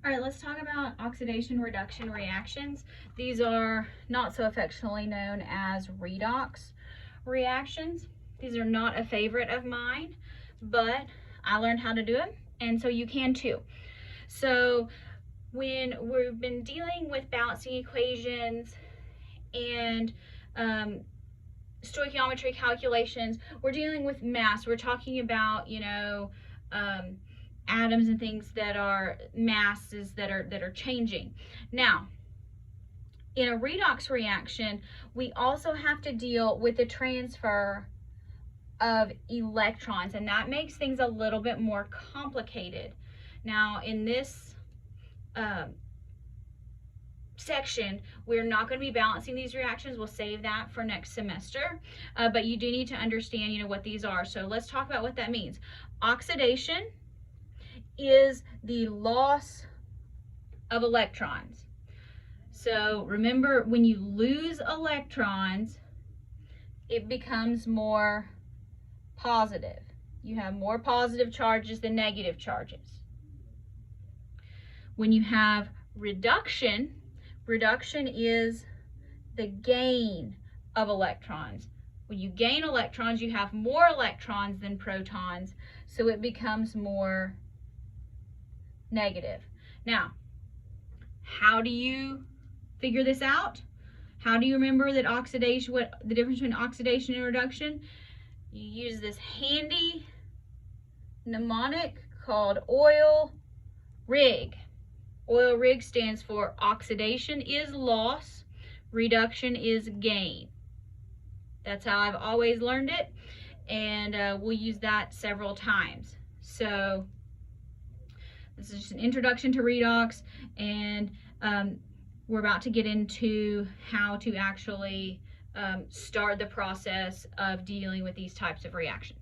All right, let's talk about oxidation reduction reactions. These are not so affectionately known as redox reactions. These are not a favorite of mine, but I learned how to do them, and so you can too. So when we've been dealing with balancing equations and stoichiometry calculations, we're dealing with mass. We're talking about, atoms and things that are masses that are changing. Now, in a redox reaction, we also have to deal with the transfer of electrons, and that makes things a little bit more complicated. Now, in this section, we're not going to be balancing these reactions. We'll save that for next semester, but you do need to understand, what these are. So let's talk about what that means. Oxidation is the loss of electrons. So remember, when you lose electrons, it becomes more positive. You have more positive charges than negative charges. When you have reduction, reduction is the gain of electrons. When you gain electrons, you have more electrons than protons, so it becomes more negative. Now, how do you figure this out? How do you remember that oxidation, what the difference between oxidation and reduction? You use this handy mnemonic called oil rig. Oil rig stands for oxidation is loss, reduction is gain. That's how I've always learned it, and we'll use that several times. So this is just an introduction to redox, and we're about to get into how to actually start the process of dealing with these types of reactions.